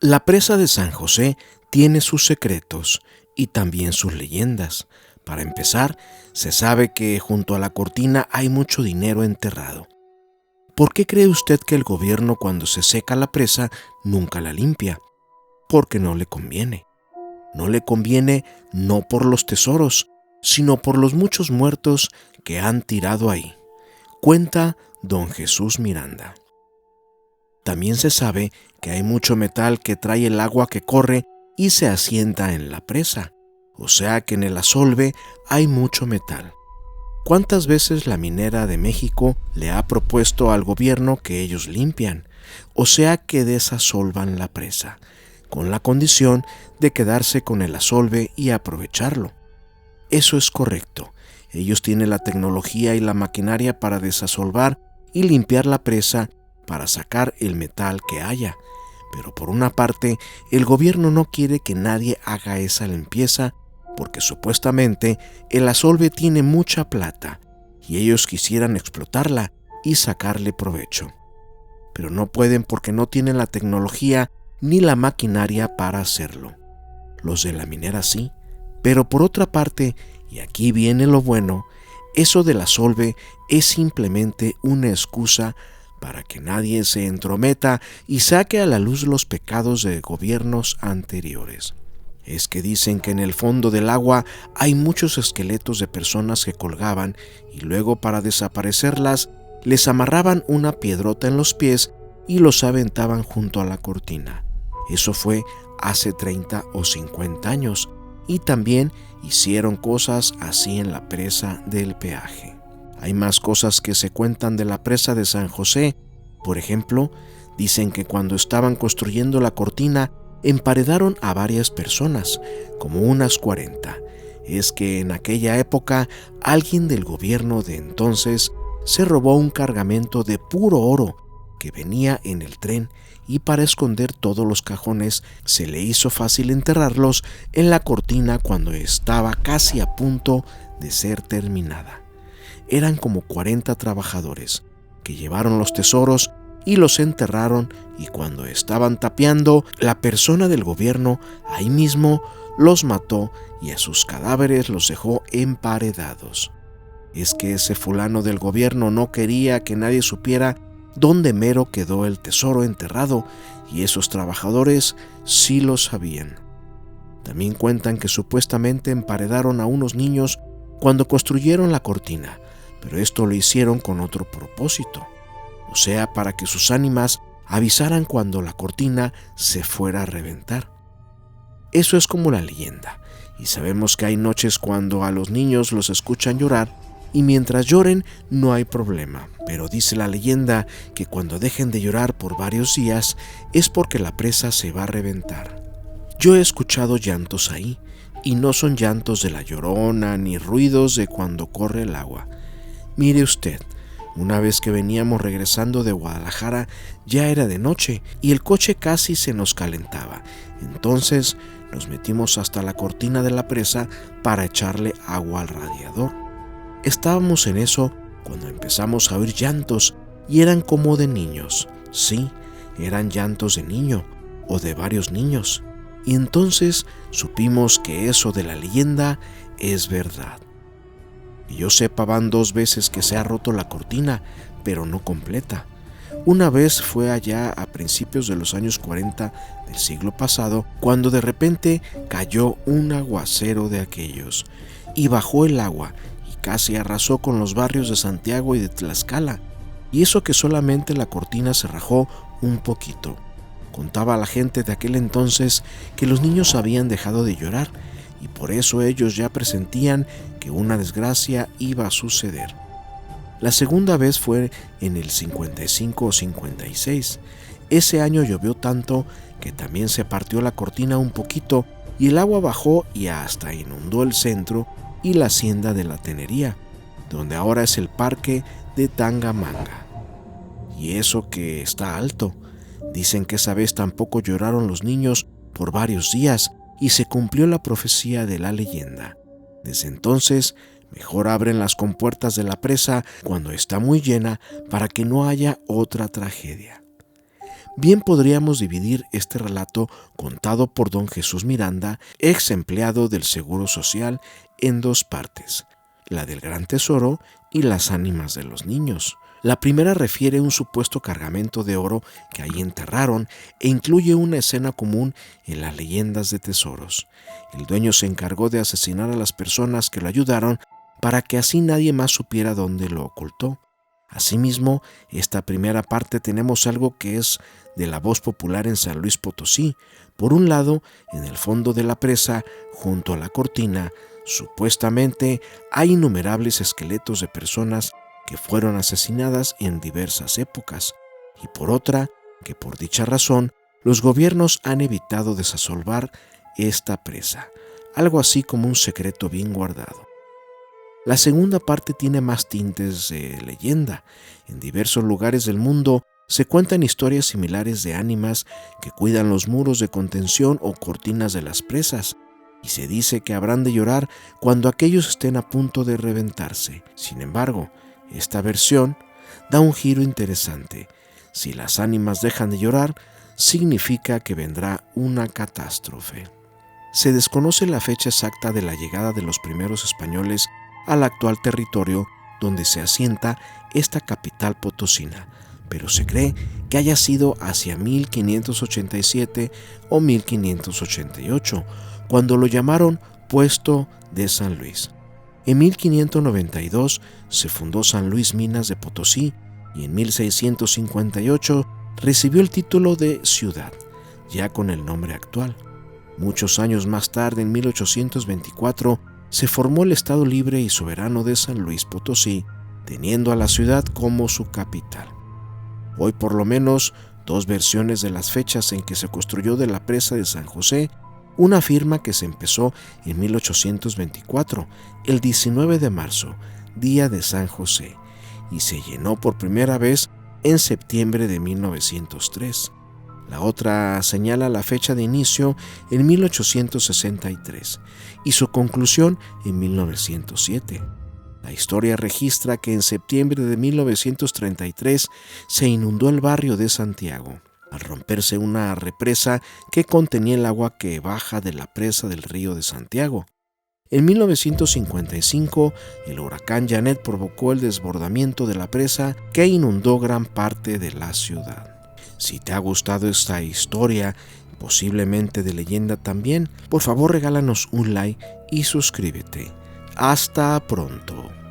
La presa de San José tiene sus secretos y también sus leyendas. Para empezar, se sabe que junto a la cortina hay mucho dinero enterrado. ¿Por qué cree usted que el gobierno, cuando se seca la presa, nunca la limpia? Porque no le conviene. No le conviene no por los tesoros, sino por los muchos muertos que han tirado ahí. Cuenta don Jesús Miranda. También se sabe que hay mucho metal que trae el agua que corre y se asienta en la presa, o sea que en el asolve hay mucho metal. ¿Cuántas veces la minera de México le ha propuesto al gobierno que ellos limpian, o sea que desasolvan la presa, con la condición de quedarse con el asolve y aprovecharlo? Eso es correcto. Ellos tienen la tecnología y la maquinaria para desasolvar y limpiar la presa para sacar el metal que haya. Pero por una parte, el gobierno no quiere que nadie haga esa limpieza porque supuestamente el asolve tiene mucha plata y ellos quisieran explotarla y sacarle provecho. Pero no pueden porque no tienen la tecnología ni la maquinaria para hacerlo. Los de la minera sí, pero por otra parte, y aquí viene lo bueno, eso del asolve es simplemente una excusa para que nadie se entrometa y saque a la luz los pecados de gobiernos anteriores. Es que dicen que en el fondo del agua hay muchos esqueletos de personas que colgaban y luego, para desaparecerlas, les amarraban una piedrota en los pies y los aventaban junto a la cortina. Eso fue hace 30 o 50 años y también hicieron cosas así en la presa del Peaje. Hay más cosas que se cuentan de la presa de San José. Por ejemplo, dicen que cuando estaban construyendo la cortina, emparedaron a varias personas, como unas 40. Es que en aquella época alguien del gobierno de entonces se robó un cargamento de puro oro que venía en el tren y para esconder todos los cajones se le hizo fácil enterrarlos en la cortina cuando estaba casi a punto de ser terminada. Eran como 40 trabajadores que llevaron los tesoros y los enterraron, y cuando estaban tapiando, la persona del gobierno ahí mismo los mató y a sus cadáveres los dejó emparedados. Es que ese fulano del gobierno no quería que nadie supiera dónde mero quedó el tesoro enterrado, y esos trabajadores sí lo sabían. También cuentan que supuestamente emparedaron a unos niños cuando construyeron la cortina, pero esto lo hicieron con otro propósito, o sea, para que sus ánimas avisaran cuando la cortina se fuera a reventar. Eso es como la leyenda, y sabemos que hay noches cuando a los niños los escuchan llorar, y mientras lloren no hay problema, pero dice la leyenda que cuando dejen de llorar por varios días es porque la presa se va a reventar. Yo he escuchado llantos ahí, y no son llantos de la Llorona ni ruidos de cuando corre el agua. Mire usted, una vez que veníamos regresando de Guadalajara ya era de noche y el coche casi se nos calentaba. Entonces nos metimos hasta la cortina de la presa para echarle agua al radiador. Estábamos en eso cuando empezamos a oír llantos y eran como de niños. Sí, eran llantos de niño o de varios niños. Y entonces supimos que eso de la leyenda es verdad. Que yo sepa, van 2 veces que se ha roto la cortina, pero no completa. Una vez fue allá a principios de los años 40 del siglo pasado, cuando de repente cayó un aguacero de aquellos, y bajó el agua, y casi arrasó con los barrios de Santiago y de Tlaxcala, y eso que solamente la cortina se rajó un poquito. Contaba la gente de aquel entonces que los niños habían dejado de llorar, y por eso ellos ya presentían que una desgracia iba a suceder. La segunda vez fue en el 55 o 56. Ese año llovió tanto que también se partió la cortina un poquito y el agua bajó y hasta inundó el centro y la hacienda de la Tenería, donde ahora es el parque de Tangamanga. Y eso que está alto. Dicen que esa vez tampoco lloraron los niños por varios días y se cumplió la profecía de la leyenda. Desde entonces, mejor abren las compuertas de la presa cuando está muy llena para que no haya otra tragedia. Bien podríamos dividir este relato contado por don Jesús Miranda, ex empleado del Seguro Social, en dos partes, la del gran tesoro y las ánimas de los niños. La primera refiere un supuesto cargamento de oro que ahí enterraron e incluye una escena común en las leyendas de tesoros. El dueño se encargó de asesinar a las personas que lo ayudaron para que así nadie más supiera dónde lo ocultó. Asimismo, esta primera parte tenemos algo que es de la voz popular en San Luis Potosí. Por un lado, en el fondo de la presa, junto a la cortina, supuestamente hay innumerables esqueletos de personas que fueron asesinadas en diversas épocas, y por otra, que por dicha razón, los gobiernos han evitado desasolvar esta presa, algo así como un secreto bien guardado. La segunda parte tiene más tintes de leyenda. En diversos lugares del mundo se cuentan historias similares de ánimas que cuidan los muros de contención o cortinas de las presas, y se dice que habrán de llorar cuando aquellos estén a punto de reventarse. Sin embargo, esta versión da un giro interesante. Si las ánimas dejan de llorar, significa que vendrá una catástrofe. Se desconoce la fecha exacta de la llegada de los primeros españoles al actual territorio donde se asienta esta capital potosina, pero se cree que haya sido hacia 1587 o 1588, cuando lo llamaron Puesto de San Luis. En 1592 se fundó San Luis Minas de Potosí y en 1658 recibió el título de ciudad, ya con el nombre actual. Muchos años más tarde, en 1824, se formó el Estado Libre y Soberano de San Luis Potosí, teniendo a la ciudad como su capital. Hoy por lo menos dos versiones de las fechas en que se construyó de la presa de San José. Una afirma que se empezó en 1824, el 19 de marzo, día de San José, y se llenó por primera vez en septiembre de 1903. La otra señala la fecha de inicio en 1863 y su conclusión en 1907. La historia registra que en septiembre de 1933 se inundó el barrio de Santiago, al romperse una represa que contenía el agua que baja de la presa del río de Santiago. En 1955, el huracán Janet provocó el desbordamiento de la presa que inundó gran parte de la ciudad. Si te ha gustado esta historia, posiblemente de leyenda también, por favor regálanos un like y suscríbete. Hasta pronto.